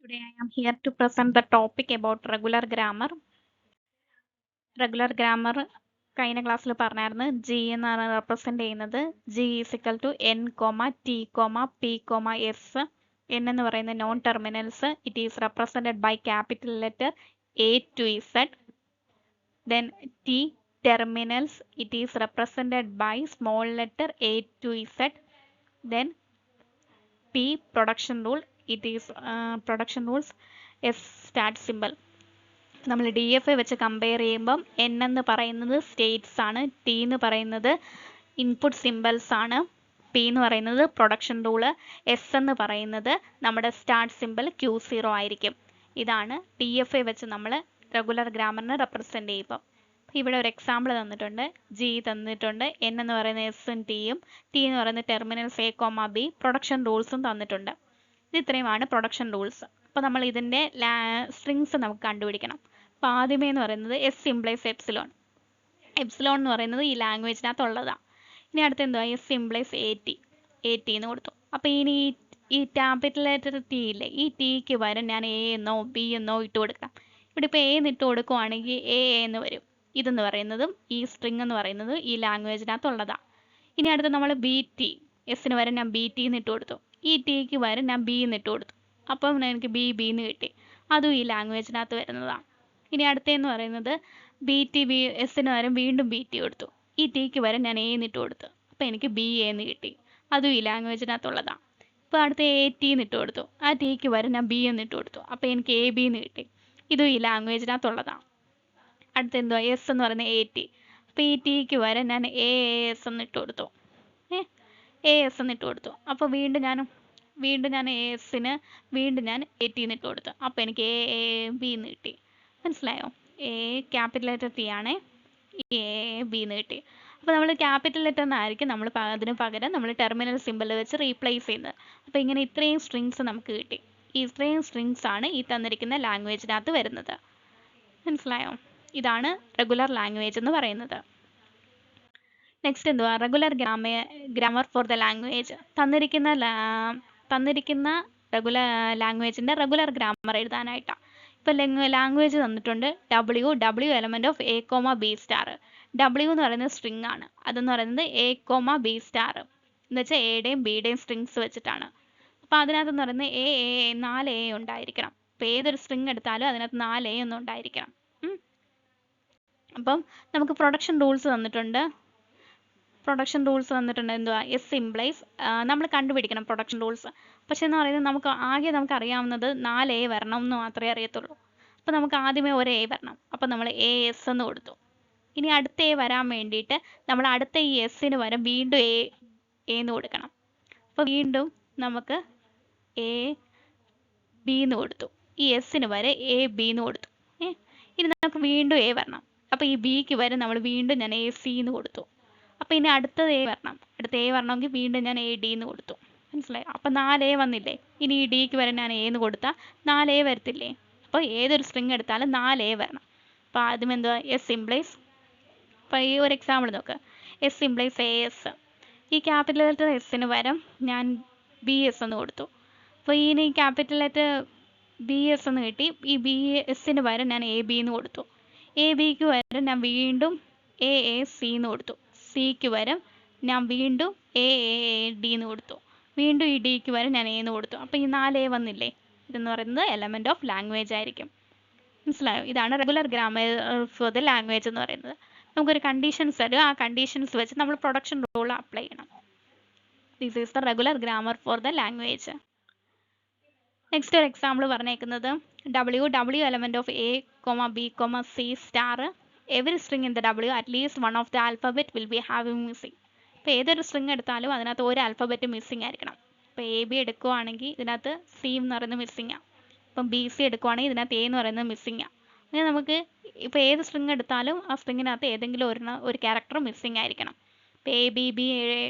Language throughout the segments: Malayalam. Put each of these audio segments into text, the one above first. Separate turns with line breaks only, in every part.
Today I am here to present the topic about regular grammar. Regular grammar കഴിഞ്ഞ ക്ലാസ്സിൽ പറഞ്ഞായിരുന്നു ജി എന്നാണ് റെപ്രസെന്റ് ചെയ്യുന്നത്. G is equal to N comma T comma P comma S. N എന്ന് പറയുന്ന non terminals. It is represented by capital letter A to Z. Then T terminals, it is represented by small letter a to z. Then P production rule, it is production rules S start symbol. നമ്മൾ ഡി എഫ് വെച്ച് കമ്പയർ ചെയ്യുമ്പം എൻ എന്ന് പറയുന്നത് സ്റ്റേറ്റ്സ് ആണ്, ടി എന്ന് പറയുന്നത് ഇൻപുട്ട് സിമ്പിൾസ് ആണ്, പി എന്ന് പറയുന്നത് പ്രൊഡക്ഷൻ റൂള്, എസ് എന്ന് പറയുന്നത് നമ്മുടെ സ്റ്റാർട്ട് സിമ്പിൾ Q0 ആയിരിക്കും. ഇതാണ് ഡി എഫ് വെച്ച് നമ്മൾ റെഗുലർ ഗ്രാമറിനെ റെപ്രസെന്റ് ചെയ്യുമ്പോൾ. ഇവിടെ ഒരു എക്സാമ്പിൾ തന്നിട്ടുണ്ട്. ജി തന്നിട്ടുണ്ട്, എൻ എന്ന് പറയുന്ന എസും ടിയും, ടി എന്ന് പറയുന്ന terminals A comma B, production റൂൾസും തന്നിട്ടുണ്ട്. ഇത് ഇത്രയുമാണ് പ്രൊഡക്ഷൻ റൂൾസ്. അപ്പോൾ നമ്മൾ ഇതിൻ്റെ സ്ട്രിങ്സ് നമുക്ക് കണ്ടുപിടിക്കണം. അപ്പോൾ ആദ്യമേ എന്ന് പറയുന്നത് എസ് ഇംപ്ലൈസ് എപ്സിലോൺ. എപ്സിലോൺ എന്ന് പറയുന്നത് ഈ ലാംഗ്വേജിനകത്തുള്ളതാണ്. ഇനി അടുത്ത് എന്തുവാ, എസ് ഇംപ്ലൈസ് എ ടി എന്ന് കൊടുത്തു. അപ്പോൾ ഇനി ഈ ക്യാപിറ്റൽ ലെറ്റർ ടി ഇല്ലേ, ഈ ടിക്ക് വരും ഞാൻ എ എന്നോ ബി എന്നോ ഇട്ട് കൊടുക്കാം. ഇവിടെ ഇപ്പോൾ എ എന്ന് ഇട്ട് കൊടുക്കുവാണെങ്കിൽ എ എന്ന് വരും. ഇതെന്ന് പറയുന്നതും ഈ സ്ട്രിങ് എന്ന് പറയുന്നത് ഈ ലാംഗ്വേജിനകത്തുള്ളതാണ്. ഇനി അടുത്ത് നമ്മൾ ബി ടി, എസിന് വരെ ഞാൻ ബി ടി എന്ന് ഇട്ട് കൊടുത്തു. ഈ ടിക്ക് വരെ ഞാൻ ബി എന്ന് ഇട്ട് കൊടുത്തു. അപ്പം എനിക്ക് ബി ബി എന്ന് കിട്ടി. അതും ഈ ലാംഗ്വേജിനകത്ത് വരുന്നതാണ്. ഇനി അടുത്തതെന്ന് പറയുന്നത് ബി ടി ബി, എസിന് വരെ വീണ്ടും ബി ടി കൊടുത്തു. ഈ ടിക്ക് വരെ ഞാൻ എ എന്ന് ഇട്ട് കൊടുത്തു. അപ്പം എനിക്ക് ബി എ എന്ന് കിട്ടി. അതും ഈ ലാംഗ്വേജിനകത്തുള്ളതാണ്. ഇപ്പോൾ അടുത്ത എ ടി എന്ന് ഇട്ട് കൊടുത്തു. ആ ടിക്ക് വരെ ഞാൻ ബി എന്ന് ഇട്ട് കൊടുത്തു. അപ്പോൾ എനിക്ക് എ ബി എന്ന് കിട്ടി. ഇതും ഈ ലാംഗ്വേജിനകത്തുള്ളതാണ്. അടുത്ത എന്തുവാ, എസ് എന്ന് പറയുന്നത് എ ടി. അപ്പോൾ ഈ ടിക്ക് വരെ ഞാൻ എ എസ് എന്ന് ഇട്ട് കൊടുത്തു. എ എസ് എന്ന് ഇട്ട് കൊടുത്തു. അപ്പോൾ വീണ്ടും ഞാൻ എ എസിന് വീണ്ടും ഞാൻ എ ടി എന്ന് ഇട്ട് കൊടുത്തു. അപ്പോൾ എനിക്ക് എ ബി എന്ന് കിട്ടി. മനസ്സിലായോ? എ ക്യാപിറ്റൽ ലെറ്റർ ടി ആണേ, എ ബി എന്ന് കിട്ടി. അപ്പോൾ നമ്മൾ ക്യാപിറ്റൽ ലെറ്റർ എന്നായിരിക്കും നമ്മൾ അതിന് പകരം നമ്മൾ ടെർമിനൽ സിമ്പിൾ വെച്ച് റീപ്ലേസ് ചെയ്യുന്നത്. അപ്പോൾ ഇങ്ങനെ ഇത്രയും സ്ട്രിങ്സ് നമുക്ക് കിട്ടി. ഈ ഇത്രയും സ്ട്രിങ്സ് ആണ് ഈ തന്നിരിക്കുന്ന ലാംഗ്വേജിനകത്ത് വരുന്നത്. മനസ്സിലായോ? ഇതാണ് റെഗുലർ ലാംഗ്വേജ് എന്ന് പറയുന്നത്. നെക്സ്റ്റ് എന്തുവാ, regular grammar for the language. തന്നിരിക്കുന്ന റെഗുലർ ലാംഗ്വേജിൻ്റെ റെഗുലർ ഗ്രാമർ എഴുതാനായിട്ടാണ്. ഇപ്പോൾ ലാംഗ്വേജ് തന്നിട്ടുണ്ട് W element of A comma B star. W എന്ന് പറയുന്നത് സ്ട്രിങ് ആണ്. അതെന്ന് പറയുന്നത് എ കോമ ബി സ്റ്റാർ എന്ന് വെച്ചാൽ എയുടെയും ബിയുടെയും സ്ട്രിങ്സ് വെച്ചിട്ടാണ്. അപ്പോൾ അതിനകത്തെന്ന് പറയുന്നത് 4 എ ഉണ്ടായിരിക്കണം. അപ്പോൾ ഏതൊരു സ്ട്രിങ് എടുത്താലും അതിനകത്ത് 4 എ ഒന്നും ഉണ്ടായിരിക്കണം. അപ്പം നമുക്ക് പ്രൊഡക്ഷൻ റൂൾസ് തന്നിട്ടുണ്ട്. എന്തുവാ, എസ് ഇംപ്ലൈസ് നമ്മൾ കണ്ടുപിടിക്കണം പ്രൊഡക്ഷൻ റൂൾസ്. പക്ഷെ എന്ന് പറയുന്നത് നമുക്ക് അറിയാവുന്നത് 4 എ വരണം എന്ന് മാത്രമേ അറിയത്തുള്ളൂ. അപ്പോൾ നമുക്ക് ആദ്യമേ ഒരു എ വരണം. അപ്പോൾ നമ്മൾ എ എസ് എന്ന് കൊടുത്തു. ഇനി അടുത്ത എ വരാൻ വേണ്ടിയിട്ട് നമ്മൾ അടുത്ത ഈ എസിന് വരെ വീണ്ടും എ എന്ന് കൊടുക്കണം. അപ്പോൾ വീണ്ടും നമുക്ക് എ ബി എന്ന് കൊടുത്തു. ഈ എസിന് വരെ എ ബി എന്ന് കൊടുത്തു. ഇനി നമുക്ക് വീണ്ടും എ വരണം. അപ്പോൾ ഈ ബിക്ക് വരെ നമ്മൾ വീണ്ടും ഞാൻ എ സി എന്ന് കൊടുത്തു. അപ്പോൾ ഇനി അടുത്തത് എ വരണം. അടുത്ത എ വരണമെങ്കിൽ വീണ്ടും ഞാൻ എ ഡി എന്ന് കൊടുത്തു. മനസ്സിലായോ? അപ്പോൾ 4 എ വന്നില്ലേ. ഇനി ഈ ഡിക്ക് വരെ ഞാൻ എ എന്ന് കൊടുത്താൽ 4 എ വരത്തില്ലേ. അപ്പോൾ ഏതൊരു സ്ട്രിങ് എടുത്താലും 4 എ വരണം. അപ്പോൾ ആദ്യം എന്തുവാ, എസ് ഇംപ്ലൈസ്. അപ്പോൾ ഈ ഒരു എക്സാമ്പിൾ നോക്ക്, എസ് ഇംപ്ലൈസ് എ എസ്. ഈ ക്യാപിറ്റൽ ലെറ്റർ എസിന് വരം ഞാൻ ബി എസ് എന്ന് കൊടുത്തു. അപ്പോൾ ഇനി ക്യാപിറ്റൽ ലെറ്റർ ബി എസ് എന്ന് കിട്ടി. ഈ ബി എസിന് വരെ ഞാൻ എ ബി എന്ന് കൊടുത്തു. എ ബിക്ക് വരെ ഞാൻ വീണ്ടും എ സി എന്ന് കൊടുത്തു. സിക്ക് വരെ ഞാൻ വീണ്ടും എ ഡി എന്ന് കൊടുത്തു. വീണ്ടും ഈ ഡിക്ക് വരെ ഞാൻ എ എന്ന് കൊടുത്തു. അപ്പോൾ ഈ 4 എ വന്നില്ലേ. ഇതെന്ന് പറയുന്നത് എലമെൻറ്റ് ഓഫ് ലാംഗ്വേജ് ആയിരിക്കും. മനസ്സിലായോ? ഇതാണ് regular grammar for the language എന്ന് പറയുന്നത്. നമുക്കൊരു കണ്ടീഷൻസ് തരും. ആ കണ്ടീഷൻസ് വെച്ച് നമ്മൾ പ്രൊഡക്ഷൻ റൂൾ അപ്ലൈ ചെയ്യണം. This is the regular grammar for the language. Next ഒരു എക്സാമ്പിൾ പറഞ്ഞേക്കുന്നത് W element of A comma B comma C star. Every string in the W at least one of the alphabet will be having missing. ഇപ്പോൾ ഏതൊരു സ്ട്രിങ് എടുത്താലും അതിനകത്ത് ഒരു ആൽഫബറ്റ് മിസ്സിങ് ആയിരിക്കണം. ഇപ്പോൾ എ ബി എടുക്കുവാണെങ്കിൽ ഇതിനകത്ത് സി എന്ന് പറയുന്നത് മിസ്സിങ് ആണ്. ഇപ്പം ബി സി എടുക്കുവാണെങ്കിൽ ഇതിനകത്ത് എ എന്ന് പറയുന്നത് മിസ്സിങ് ആണ്. അങ്ങനെ നമുക്ക് ഇപ്പോൾ ഏത് സ്ട്രിങ് എടുത്താലും ആ സ്ട്രിങ്ങിനകത്ത് ഏതെങ്കിലും ഒരു ക്യാരക്ടർ മിസ്സിങ് ആയിരിക്കണം. ഇപ്പോൾ എ ബി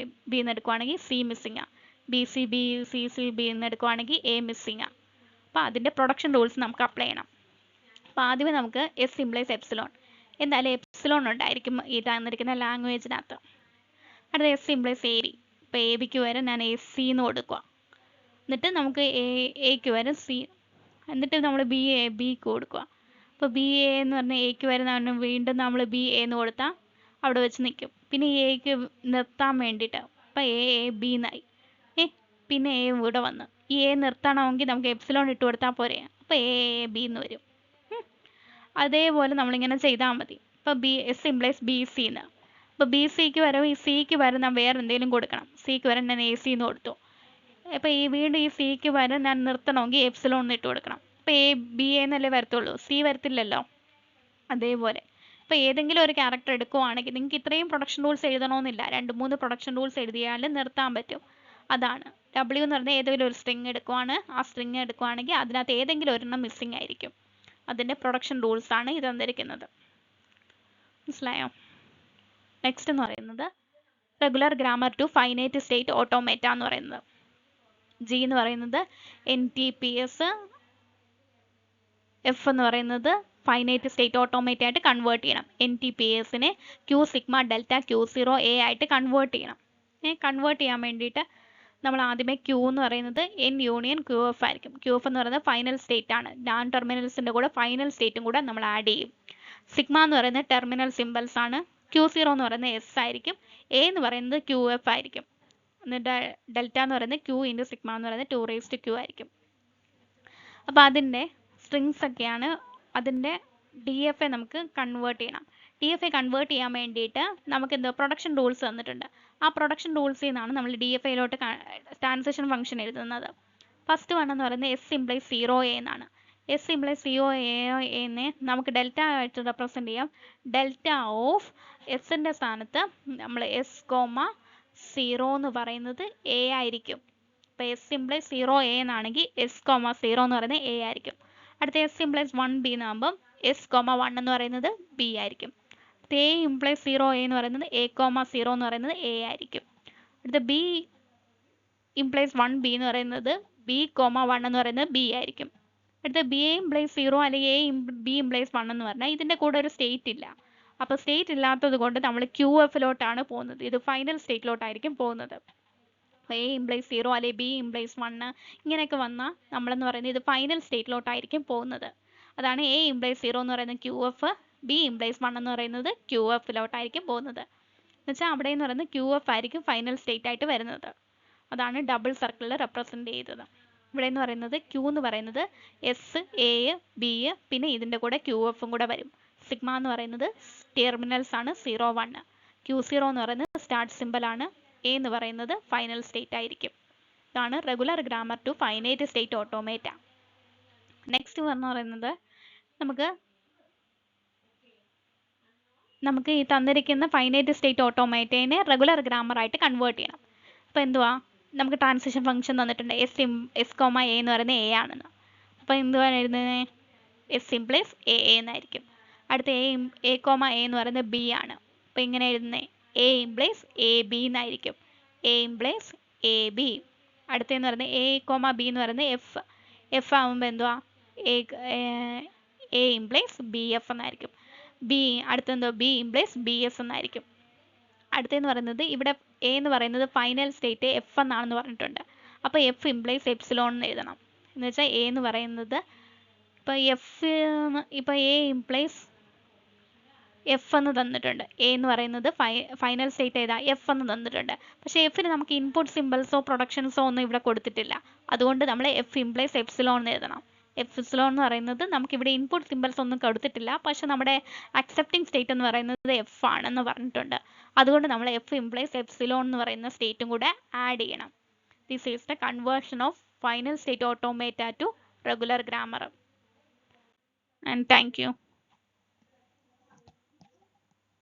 എന്ന് എടുക്കുവാണെങ്കിൽ സി മിസ്സിങ് ആണ്. ബി സി ബി എന്ന് എടുക്കുവാണെങ്കിൽ എ മിസ്സിങ് ആണ്. അപ്പോൾ അതിൻ്റെ പ്രൊഡക്ഷൻ റൂൾസ് നമുക്ക് അപ്ലൈ ചെയ്യണം. അപ്പോൾ ആദ്യമേ നമുക്ക് എസ് ഇംപ്ലൈസ് എപ്സിലോൺ. എന്തായാലും എപ്സിലോൺ ഉണ്ടായിരിക്കും ഈ തന്നിരിക്കുന്ന ലാംഗ്വേജിനകത്ത്. അടുത്ത എസ് ഇംപ്ലൈസ് എ ബി. ഇപ്പോൾ എ ബിക്ക് വരെ ഞാൻ എ സി എന്ന് കൊടുക്കുക. എന്നിട്ട് നമുക്ക് എക്ക് വരെ സി എന്നിട്ട് നമ്മൾ ബി എ ബിക്ക് കൊടുക്കുക. അപ്പോൾ ബി എ എന്ന് പറഞ്ഞാൽ എക്ക് വരുന്നതാണ് വീണ്ടും നമ്മൾ ബി എ എന്ന് കൊടുത്താൽ അവിടെ വെച്ച് നിൽക്കും. പിന്നെ ഈ എക്ക് നിർത്താൻ വേണ്ടിയിട്ട് അപ്പോൾ എ ബി എന്നായി. പിന്നെ എ ഇവിടെ വന്ന് ഈ എ നിർത്തണമെങ്കിൽ നമുക്ക് എപ്സിലോൺ ഇട്ട് കൊടുത്താൽ പോരെ. അപ്പോൾ എ ബി എന്ന് വരും. അതേപോലെ നമ്മളിങ്ങനെ ചെയ്താൽ മതി. ഇപ്പോൾ B S implies B C എന്ന്. അപ്പോൾ ബി സിക്ക് വരും, ഈ സിക്ക് വരും ഞാൻ വേറെ എന്തെങ്കിലും കൊടുക്കണം. സിക്ക് വരും ഞാൻ എ സി എന്ന് കൊടുത്തു. അപ്പോൾ ഈ വീണ്ടും ഈ സിക്ക് വരും ഞാൻ നിർത്തണമെങ്കിൽ എപ്സിലോൺ എന്ന് ഇട്ട് കൊടുക്കണം. അപ്പോൾ എ ബി എന്നല്ലേ വരത്തുള്ളൂ, സി വരത്തില്ലല്ലോ. അതേപോലെ ഇപ്പോൾ ഏതെങ്കിലും ഒരു ക്യാരക്ടർ എടുക്കുവാണെങ്കിൽ നിങ്ങൾക്ക് ഇത്രയും പ്രൊഡക്ഷൻ റൂൾസ് എഴുതണമെന്നില്ല. 2-3 പ്രൊഡക്ഷൻ റൂൾസ് എഴുതിയാൽ നിർത്താൻ പറ്റും. അതാണ് W എന്ന് പറഞ്ഞാൽ ഏതെങ്കിലും ഒരു സ്ട്രിങ് എടുക്കുവാണ്. ആ സ്ട്രിങ് എടുക്കുവാണെങ്കിൽ അതിനകത്ത് ഏതെങ്കിലും ഒരെണ്ണം മിസ്സിംഗ് ആയിരിക്കും. അതിൻ്റെ പ്രൊഡക്ഷൻ റൂൾസ് ആണ് ഇത് തന്നിരിക്കുന്നത്. മനസ്സിലായോ? നെക്സ്റ്റ് എന്ന് പറയുന്നത് regular grammar to finite state automata എന്ന് പറയുന്നത്. ജി എന്ന് പറയുന്നത് NTPS, എഫ് എന്ന് പറയുന്നത് ഫൈനൈറ്റ് സ്റ്റേറ്റ് ഓട്ടോമേറ്റ ആയിട്ട് കൺവേർട്ട് ചെയ്യണം. NTPSനെ Q sigma delta Q0 A ആയിട്ട് കൺവേർട്ട് ചെയ്യണം. കൺവേർട്ട് ചെയ്യാൻ വേണ്ടിയിട്ട് നമ്മൾ ആദ്യമേ Q എന്ന് പറയുന്നത് N യൂണിയൻ QF ആയിരിക്കും. QF എന്ന് പറയുന്നത് ഫൈനൽ സ്റ്റേറ്റ് ആണ്. നോൺ ടെർമിനൽസിൻ്റെ കൂടെ ഫൈനൽ സ്റ്റേറ്റും കൂടെ നമ്മൾ ആഡ് ചെയ്യും. സിഗ്മ എന്ന് പറയുന്നത് ടെർമിനൽ സിമ്പിൾസ് ആണ്. Q0 എന്ന് പറയുന്നത് S ആയിരിക്കും. A എന്ന് പറയുന്നത് QF ആയിരിക്കും. എന്നിട്ട് ഡെൽറ്റ എന്ന് പറയുന്നത് Q ഇൻറ്റു സിഗ്മ എന്ന് പറയുന്നത് 2⁻Q ആയിരിക്കും. അപ്പോൾ അതിൻ്റെ സ്ട്രിങ്സ് ഒക്കെയാണ്. അതിൻ്റെ DFA നമുക്ക് കൺവേർട്ട് ചെയ്യണം. DFA കൺവേർട്ട് ചെയ്യാൻ വേണ്ടിയിട്ട് നമുക്ക് എന്തോ പ്രൊഡക്ഷൻ റൂൾസ് തന്നിട്ടുണ്ട്. ആ പ്രൊഡക്ഷൻ റൂൾസിൽ നിന്നാണ് നമ്മൾ DFAയിലോട്ട് ട്രാൻസിഷൻ ഫംഗ്ഷൻ എഴുതുന്നത്. ഫസ്റ്റ് വൺ എന്ന് പറയുന്നത് S ഇംപ്ലൈസ് 0A എന്നാണ്. S ഇംപ്ലൈസ് 0A നമുക്ക് ഡെൽറ്റ ആയിട്ട് റെപ്രസെൻറ്റ് ചെയ്യാം. ഡെൽറ്റ ഓഫ് എസിൻ്റെ സ്ഥാനത്ത് നമ്മൾ S,0 എന്ന് പറയുന്നത് A ആയിരിക്കും. ഇപ്പോൾ S ഇംപ്ലൈസ് 0A എന്നാണെങ്കിൽ S,0 എന്ന് പറയുന്നത് A ആയിരിക്കും. അടുത്ത S ഇംപ്ലൈസ് 1B എന്നാകുമ്പം S,1 എന്ന് പറയുന്നത് B ആയിരിക്കും. അടുത്ത A ഇംപ്ലൈസ് 0A എന്ന് പറയുന്നത് A,0 എന്ന് പറയുന്നത് A ആയിരിക്കും. അടുത്ത B ഇംപ്ലൈസ് 1B എന്ന് പറയുന്നത് B,1 എന്ന് പറയുന്നത് B ആയിരിക്കും. അടുത്ത B ഇംപ്ലൈസ് 0 അല്ലെങ്കിൽ B ഇംപ്ലൈസ് 1 എന്ന് പറഞ്ഞാൽ ഇതിൻ്റെ കൂടെ ഒരു സ്റ്റേറ്റ് ഇല്ല. അപ്പോൾ സ്റ്റേറ്റ് ഇല്ലാത്തത് കൊണ്ട് നമ്മൾ QFലോട്ടാണ് പോകുന്നത്. ഇത് ഫൈനൽ സ്റ്റേറ്റിലോട്ടായിരിക്കും പോകുന്നത്. A ഇംപ്ലൈസ് 0 അല്ലെങ്കിൽ B ഇംപ്ലൈസ് 1 ഇങ്ങനെയൊക്കെ വന്നാൽ നമ്മളെന്ന് പറയുന്നത് ഇത് ഫൈനൽ സ്റ്റേറ്റിലോട്ടായിരിക്കും പോകുന്നത്. അതാണ് A ഇംപ്ലൈസ് 0 എന്ന് പറയുന്നത് QF, B ഇംപ്ലൈസ് 1 എന്ന് പറയുന്നത് QFലോട്ടായിരിക്കും പോകുന്നത്. എന്നുവെച്ചാൽ അവിടെ എന്ന് പറയുന്നത് QF ആയിരിക്കും ഫൈനൽ സ്റ്റേറ്റ് ആയിട്ട് വരുന്നത്. അതാണ് ഡബിൾ സർക്കിളിൽ റെപ്രസെൻറ്റ് ചെയ്തത്. ഇവിടെ എന്ന് പറയുന്നത് Q എന്ന് പറയുന്നത് S, A, B പിന്നെ ഇതിൻ്റെ കൂടെ QFും കൂടെ വരും. സിഗ്മ എന്ന് പറയുന്നത് ടെർമിനൽസ് ആണ് 0, 1. Q0 എന്ന് പറയുന്നത് സ്റ്റാർട്ട് സിമ്പിൾ ആണ്. A എന്ന് പറയുന്നത് ഫൈനൽ സ്റ്റേറ്റ് ആയിരിക്കും. ഇതാണ് regular grammar to finite state automata. Next എന്ന് പറയുന്നത് നമുക്ക് ഈ തന്നിരിക്കുന്ന ഫൈനൈറ്റ് സ്റ്റേറ്റ് ഓട്ടോമേറ്റയെ റെഗുലർ ഗ്രാമർ ആയിട്ട് കൺവേർട്ട് ചെയ്യണം. അപ്പോൾ എന്തുവാ, നമുക്ക് ട്രാൻസിഷൻ ഫംഗ്ഷൻ തന്നിട്ടുണ്ട്. S,A എന്ന് പറയുന്നത് A ആണെന്ന്. അപ്പോൾ എന്തുവാ എഴുതുന്നത്? S ഇംപ്ലൈസ് A എന്നായിരിക്കും. അടുത്ത A, എന്ന് പറയുന്നത് B ആണ്. അപ്പോൾ ഇങ്ങനെ എഴുതുന്നത് A ഇംപ്ലൈസ് AB എന്നായിരിക്കും. A implies AB. അടുത്തതെന്ന് പറയുന്നത് A,B എന്ന് പറയുന്നത് F ആകുമ്പോൾ എന്തുവാ A ഇംപ്ലൈസ് BF എന്നായിരിക്കും. അടുത്തെന്തോ B ഇംപ്ലൈസ് BS എന്നായിരിക്കും. അടുത്തെന്ന് പറയുന്നത് ഇവിടെ A എന്ന് പറയുന്നത് ഫൈനൽ സ്റ്റേറ്റ് F എന്നാണെന്ന് പറഞ്ഞിട്ടുണ്ട്. അപ്പോൾ F ഇംപ്ലൈസ് എപ്സിലോൺ എന്ന് എഴുതണം. എന്ന് വെച്ചാൽ A എന്ന് പറയുന്നത് ഇപ്പോൾ A ഇംപ്ലൈസ് F എന്ന് തന്നിട്ടുണ്ട്. A എന്ന് പറയുന്നത് ഫൈനൽ സ്റ്റേറ്റ് ഏതാ? F എന്ന് തന്നിട്ടുണ്ട്. പക്ഷേ Fന് നമുക്ക് ഇൻപുട്ട് സിമ്പിൾസോ പ്രൊഡക്ഷൻസോ ഒന്നും ഇവിടെ കൊടുത്തിട്ടില്ല. അതുകൊണ്ട് നമ്മൾ F ഇംപ്ലൈസ് എപ്സിലോൺ എന്ന് എഴുതണം. എപ്സിലോൺ എന്ന് പറയുന്നത് നമുക്കിവിടെ ഇൻപുട്ട് സിമ്പിൾസ് ഒന്നും കൊടുത്തിട്ടില്ല. പക്ഷെ നമ്മുടെ അക്സെപ്റ്റിംഗ് സ്റ്റേറ്റ് എന്ന് പറയുന്നത് F ആണെന്ന് പറഞ്ഞിട്ടുണ്ട്. അതുകൊണ്ട് നമ്മൾ F ഇംപ്ലൈസ് എപ്സിലോൺ എന്ന് പറയുന്ന സ്റ്റേറ്റും കൂടെ ആഡ് ചെയ്യണം. This is the conversion of final state automata to regular grammar. And thank U.